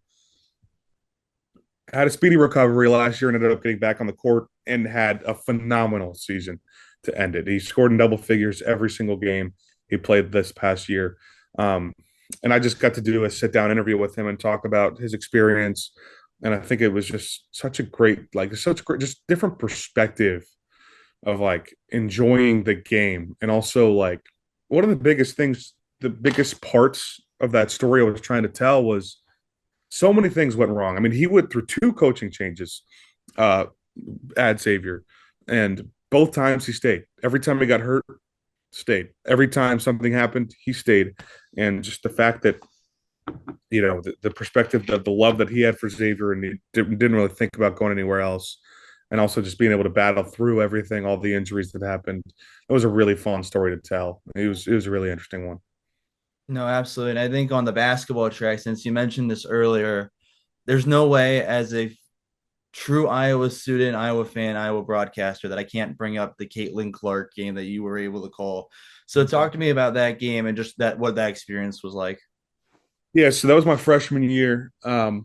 Had a speedy recovery last year and ended up getting back on the court and had a phenomenal season to end it. He scored in double figures every single game he played this past year. And I just got to do a sit down interview with him and talk about his experience. And I think it was just such a great, just different perspective of like enjoying the game. And also like one of the biggest things, the biggest parts of that story I was trying to tell was so many things went wrong. I mean, he went through two coaching changes uh, at Xavier, and both times he stayed. Every time he got hurt, stayed. Every time something happened, he stayed. And just the fact that the perspective, the love that he had for Xavier, and he didn't really think about going anywhere else, and also just being able to battle through everything, all the injuries that happened. It was a really fun story to tell. It was a really interesting one. No, absolutely. And I think on the basketball track, since you mentioned this earlier, there's no way as a true Iowa student, Iowa fan, Iowa broadcaster that I can't bring up the Caitlin Clark game that you were able to call. So talk to me about that game and just what that experience was like. Yeah, so that was my freshman year. I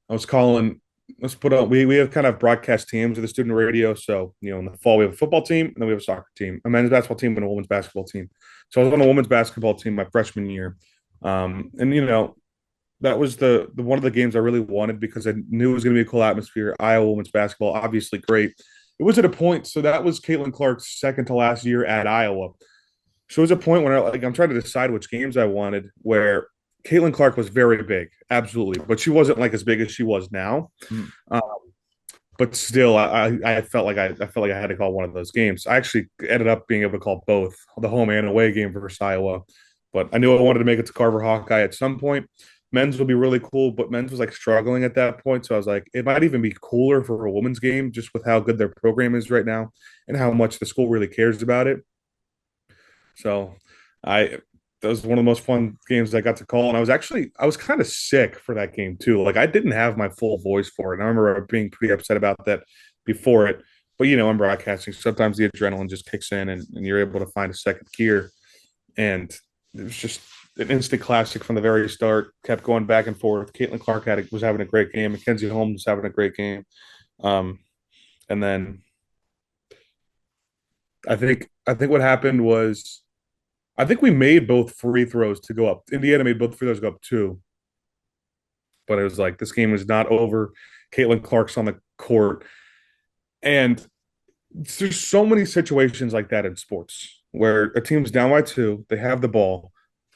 was calling. Let's put on. We have kind of broadcast teams of the student radio. So in the fall we have a football team, and then we have a soccer team, a men's basketball team, and a women's basketball team. So I was on a women's basketball team my freshman year, and that was the one of the games I really wanted because I knew it was going to be a cool atmosphere. Iowa women's basketball, obviously great. It was at a point. So that was Caitlin Clark's second to last year at Iowa. So it was a point when I'm trying to decide which games I wanted where Caitlin Clark was very big, absolutely, but she wasn't like as big as she was now. Mm. Um, but still, I felt like I had to call one of those games. I actually ended up being able to call both the home and away game versus Iowa, but I knew I wanted to make it to Carver Hawkeye at some point. Men's would be really cool, but men's was like struggling at that point. So I was like, it might even be cooler for a women's game just with how good their program is right now and how much the school really cares about it. So I that was one of the most fun games I got to call. And I was kind of sick for that game too. Like I didn't have my full voice for it. And I remember being pretty upset about that before it. But I'm broadcasting. Sometimes the adrenaline just kicks in, and you're able to find a second gear. And it was just an instant classic from the very start. Kept going back and forth. Caitlin Clark was having a great game. Mackenzie Holmes was having a great game. And then I think what happened was I think we made both free throws to go up. Indiana made both free throws go up 2, but it was like this game is not over. Caitlin Clark's on the court, and there's so many situations like that in sports where a team's down by 2, they have the ball,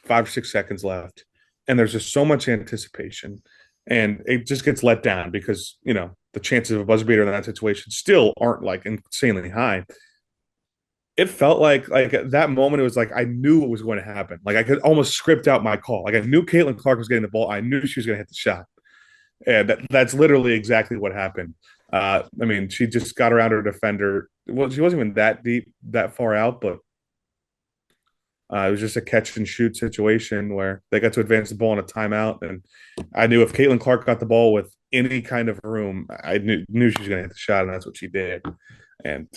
5 or 6 seconds left, and there's just so much anticipation, and it just gets let down because the chances of a buzzer beater in that situation still aren't like insanely high. It felt like at that moment it was like I knew what was going to happen. Like I could almost script out my call. Like I knew Caitlin Clark was getting the ball. I knew she was going to hit the shot, and that's literally exactly what happened. I mean, she just got around her defender. Well, she wasn't even that deep, that far out, but it was just a catch and shoot situation where they got to advance the ball in a timeout. And I knew if Caitlin Clark got the ball with any kind of room, I knew she was going to hit the shot, and that's what she did. And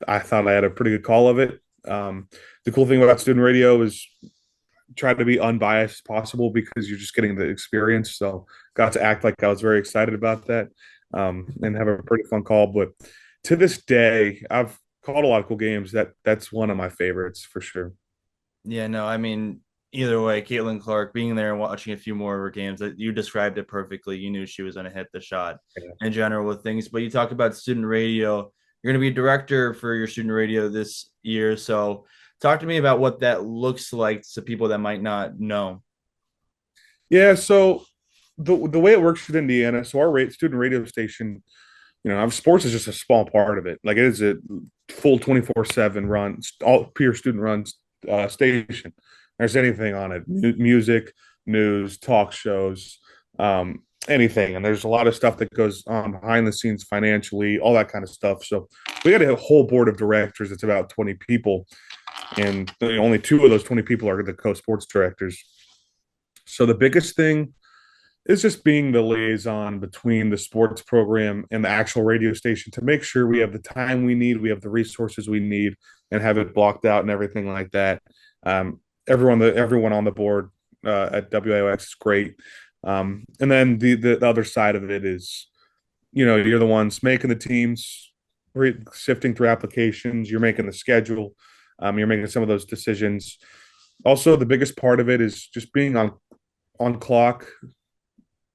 I thought I had a pretty good call of it. The cool thing about student radio is try to be unbiased as possible because you're just getting the experience. So got to act like I was very excited about that and have a pretty fun call. But to this day, I've called a lot of cool games. That's one of my favorites for sure. Yeah, no, I mean, either way, Caitlin Clark being there and watching a few more of her games, that you described it perfectly. You knew she was going to hit the shot in general with things. But you talk about student radio. You're going to be a director for your student radio this year. So talk to me about what that looks like to people that might not know. Yeah, so the way it works with Indiana, so our student radio station, our sports is just a small part of it. Like it is a full 24/7 run, all pure student runs station. There's anything on it, music, news, talk shows, anything. And there's a lot of stuff that goes on behind the scenes financially, all that kind of stuff. So we got a whole board of directors. It's about 20 people. And only 2 of those 20 people are the co-sports directors. So the biggest thing is just being the liaison between the sports program and the actual radio station to make sure we have the time we need, we have the resources we need, and have it blocked out and everything like that. Everyone on the board at WIUX is great. And then the other side of it is, you're the ones making the teams, sifting through applications, you're making the schedule, you're making some of those decisions. Also, the biggest part of it is just being on the clock,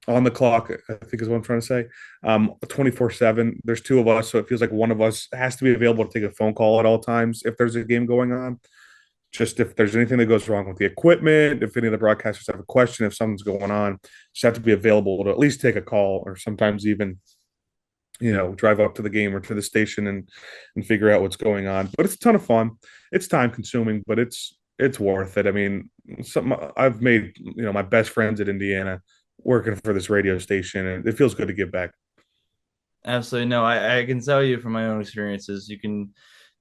I think is what I'm trying to say. 24/7. There's 2 of us, so it feels like one of us has to be available to take a phone call at all times if there's a game going on. Just if there's anything that goes wrong with the equipment, if any of the broadcasters have a question, if something's going on, just have to be available to at least take a call, or sometimes even, drive up to the game or to the station and figure out what's going on. But it's a ton of fun. It's time consuming, but it's worth it. I mean, I've made, my best friends at Indiana working for this radio station, and it feels good to give back. Absolutely. No, I can tell you from my own experiences, you can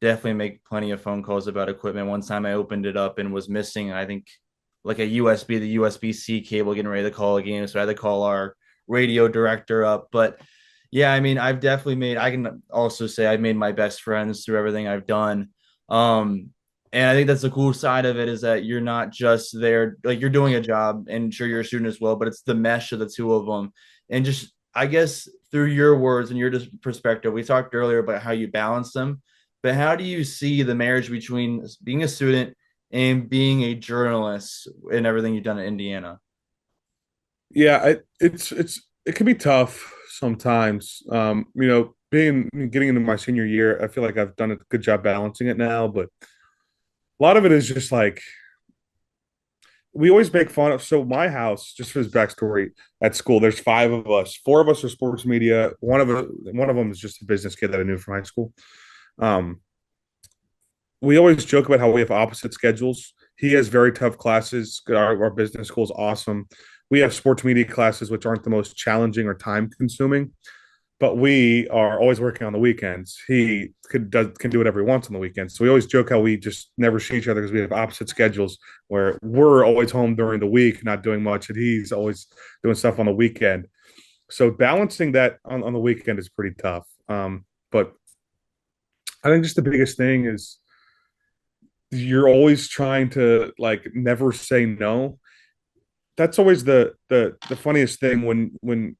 definitely make plenty of phone calls about equipment. One time I opened it up and was missing, I think, like the USB-C cable getting ready to call a game. So I had to call our radio director up. But yeah, I mean, I can also say I've made my best friends through everything I've done. And I think that's the cool side of it, is that you're not just there, like you're doing a job, and sure you're a student as well, but it's the mesh of the 2 of them. And just, I guess, through your words and your perspective, we talked earlier about how you balance them, but how do you see the marriage between being a student and being a journalist and everything you've done at Indiana? Yeah, it can be tough sometimes. Getting into my senior year, I feel like I've done a good job balancing it now, but a lot of it is just like we always make fun of. So my house, just for his backstory, at school, there's 5 of us. 4 of us are sports media. One of them is just a business kid that I knew from high school. We always joke about how we have opposite schedules. He has very tough classes. Our business school is awesome. We have sports media classes, which aren't the most challenging or time consuming. but we are always working on the weekends. He can do whatever he wants on the weekends. So we always joke how we just never see each other because we have opposite schedules where we're always home during the week, not doing much, and he's always doing stuff on the weekend. So balancing that on the weekend is pretty tough. But I think just the biggest thing is you're always trying to like never say no. That's always the funniest thing when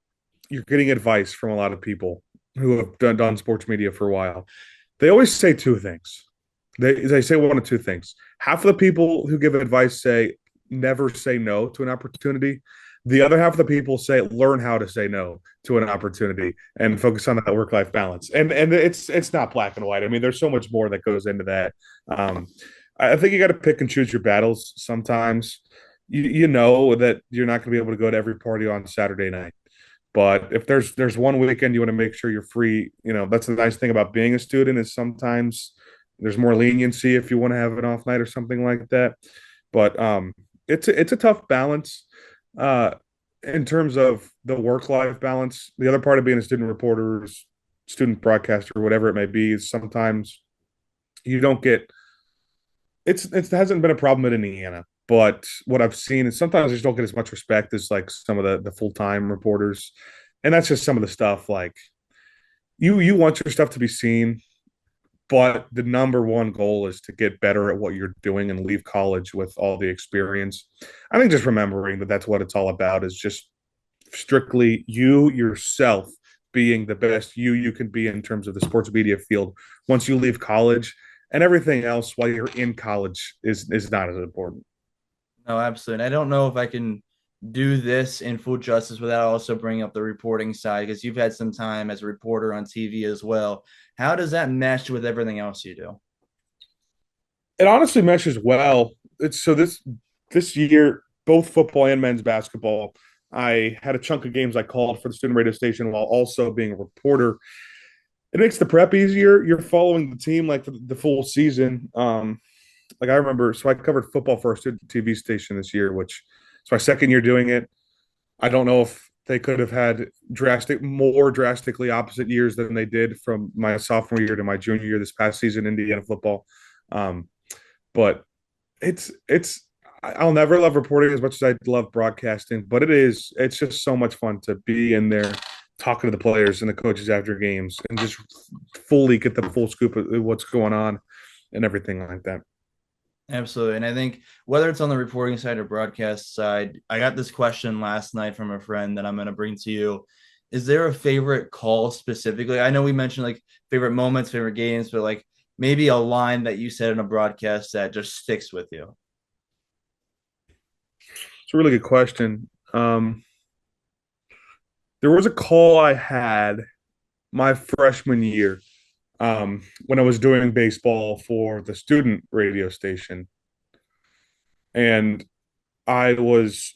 you're getting advice from a lot of people who have done sports media for a while. They always say two things. They say one of two things. Half of the people who give advice say never say no to an opportunity. The other half of the people say learn how to say no to an opportunity and focus on that work life balance. And it's not black and white. I mean, there's so much more that goes into that. Um, I think you got to pick and choose your battles. Sometimes you know that you're not going to be able to go to every party on Saturday night. But if there's one weekend you want to make sure you're free, that's the nice thing about being a student is sometimes there's more leniency if you want to have an off night or something like that. But it's a tough balance uh, in terms of the work life balance. The other part of being a student reporter, student broadcaster, whatever it may be, is sometimes you don't get. It hasn't been a problem in Indiana, but what I've seen is sometimes I just don't get as much respect as like some of the full time reporters, and that's just some of the stuff. Like you want your stuff to be seen, but the number one goal is to get better at what you're doing and leave college with all the experience. I think just remembering that that's what it's all about is just strictly you yourself being the best you can be in terms of the sports media field once you leave college, and everything else while you're in college is not as important. No, absolutely. And I don't know if I can do this in full justice without also bringing up the reporting side because you've had some time as a reporter on TV as well. How does that mesh with everything else you do? It honestly meshes well. It's so this year, both football and men's basketball, I had a chunk of games I called for the student radio station while also being a reporter. It makes the prep easier. You're following the team like for the full season. Like I remember, so I covered football for a student TV station this year, which it's my second year doing it. I don't know if they could have had more drastically opposite years than they did from my sophomore year to my junior year this past season, Indiana football. Um, but it's I'll never love reporting as much as I love broadcasting, but it's just so much fun to be in there talking to the players and the coaches after games and just fully get the full scoop of what's going on and everything like that. Absolutely. And I think whether it's on the reporting side or broadcast side, I got this question last night from a friend that I'm going to bring to you. Is there a favorite call specifically? I know we mentioned like favorite moments, favorite games, but like maybe a line that you said in a broadcast that just sticks with you. It's a really good question. There was a call I had my freshman year when I was doing baseball for the student radio station, and it was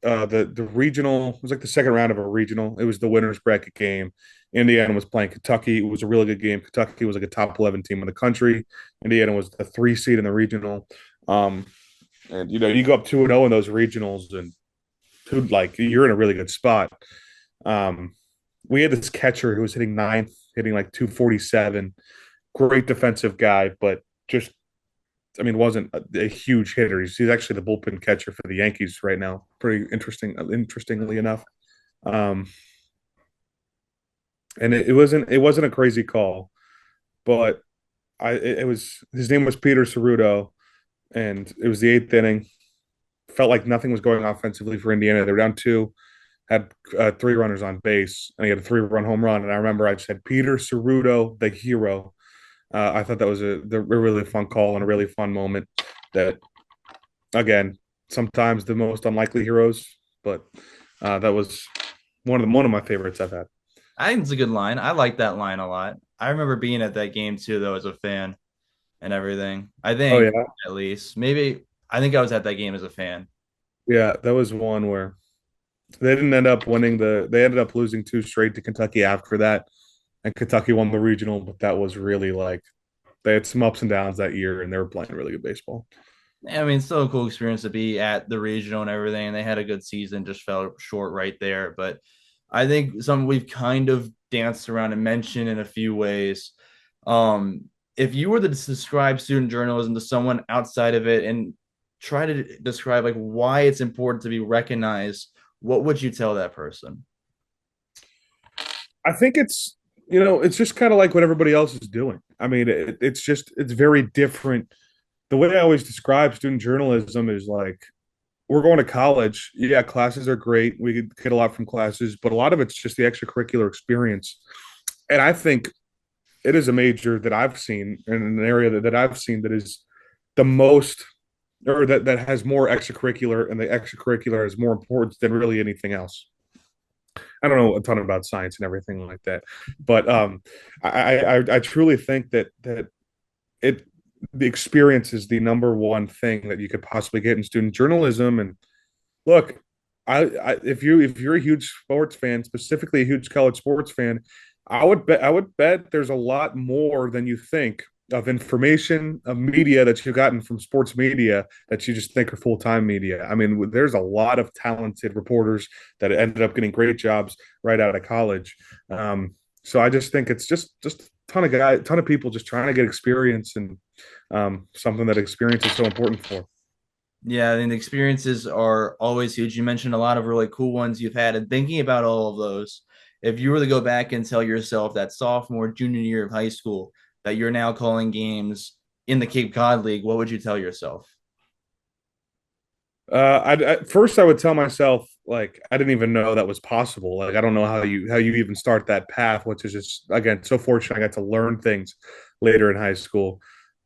the regional. It was like the second round of a regional. It was the winners bracket game. Indiana was playing Kentucky. It was a really good game. Kentucky was like a top 11 team in the country. Indiana was the 3 seed in the regional. And you go up 2-0 in those regionals, and like you're in a really good spot. We had this catcher who was hitting ninth, hitting like 247. Great defensive guy, but just, I mean, wasn't a huge hitter. He's actually the bullpen catcher for the Yankees right now. Pretty interestingly enough. Um, and it wasn't a crazy call, but it was his name was Peter Cerruto, and it was the eighth inning. Felt like nothing was going offensively for Indiana. They were down two, had 3 runners on base, and he had a 3-run home run. And I remember I just said Peter Cerruto, the hero. I thought that was a really fun call and a really fun moment. That again, sometimes the most unlikely heroes, but that was one of my favorites I've had. I think it's a good line. I like that line a lot. I remember being at that game too, though, as a fan and everything. I Oh think yeah, at least maybe I think I was at that game as a fan. yeah, that was one where they didn't end up winning they ended up losing 2 straight to Kentucky after that, and Kentucky won the regional. But that was really like they had some ups and downs that year, and they were playing really good baseball. I mean, still a cool experience to be at the regional and everything. And they had a good season, just fell short right there. But I think something we've kind of danced around and mentioned in a few ways. If you were to describe student journalism to someone outside of it and try to describe like why it's important to be recognized, what would you tell that person? I think it's, it's just kind of like what everybody else is doing. I mean, it's very different. The way I always describe student journalism is like, we're going to college. Yeah, classes are great. We could get a lot from classes, but a lot of it's just the extracurricular experience. And I think it is a major that I've seen in an area that I've seen that is the most, or that has more extracurricular, and the extracurricular is more important than really anything else. I don't know a ton about science and everything like that, but I truly think that the experience is the number one thing that you could possibly get in student journalism. And look, if you're a huge sports fan, specifically a huge college sports fan, I would bet there's a lot more than you think of information, of media that you've gotten from sports media that you just think are full-time media. I mean, there's a lot of talented reporters that ended up getting great jobs right out of college. So I just think it's just a ton of people just trying to get experience, and something that experience is so important for. Yeah, I mean, the experiences are always huge. You mentioned a lot of really cool ones you've had, and thinking about all of those, if you were to go back and tell yourself that sophomore, junior year of high school that you're now calling games in the Cape Cod League, what would you tell yourself? First I would tell myself, like, I didn't even know that was possible. Like, I don't know how you even start that path, which is just, again, so fortunate I got to learn things later in high school.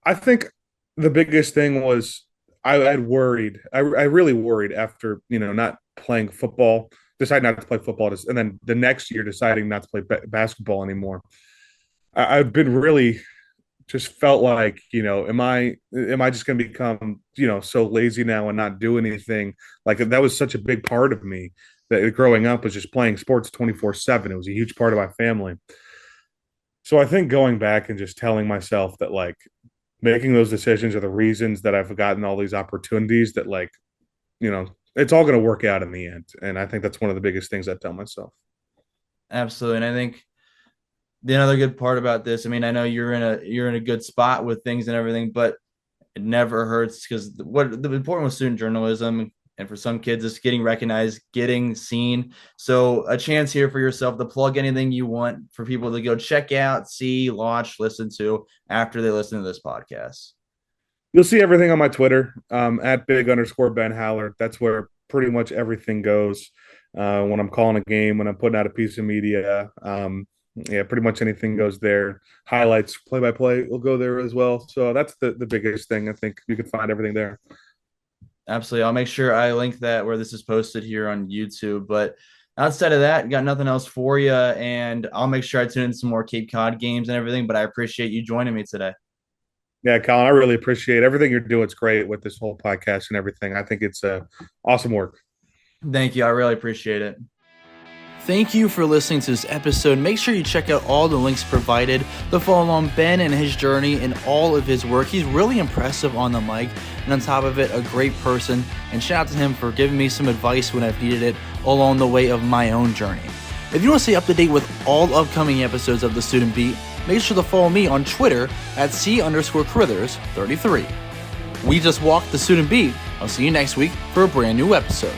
I think the biggest thing was I really worried after, not playing football, decided not to play football, and then the next year deciding not to play basketball anymore. I've been really just felt like, am I just going to become, so lazy now and not do anything? Like, that was such a big part of me, that growing up was just playing sports 24/7. It was a huge part of my family. So I think going back and just telling myself that, like, making those decisions are the reasons that I've gotten all these opportunities, that, like, it's all going to work out in the end. And I think that's one of the biggest things I tell myself. Absolutely. And I think the other good part about this, I mean, I know you're in a good spot with things and everything, but it never hurts, because what the important with student journalism, and for some kids, is getting recognized, getting seen. So a chance here for yourself to plug anything you want for people to go check out, see, watch, listen to after they listen to this podcast. You'll see everything on my Twitter, at @big_Ben Howler. That's where pretty much everything goes. When I'm calling a game, when I'm putting out a piece of media, yeah, pretty much anything goes there. Highlights, play-by-play will go there as well. So that's the biggest thing. I think you can find everything there. Absolutely. I'll make sure I link that where this is posted here on YouTube. But outside of that, got nothing else for you. And I'll make sure I tune in some more Cape Cod games and everything. But I appreciate you joining me today. Yeah, Colin, I really appreciate everything you're doing. It's great with this whole podcast and everything. I think it's awesome work. Thank you. I really appreciate it. Thank you for listening to this episode. Make sure you check out all the links provided to follow along Ben and his journey and all of his work. He's really impressive on the mic, and on top of it, a great person. And shout out to him for giving me some advice when I've needed it along the way of my own journey. If you want to stay up to date with all upcoming episodes of The Student Beat, make sure to follow me on Twitter at C_Carithers33. We just walked The Student Beat. I'll see you next week for a brand new episode.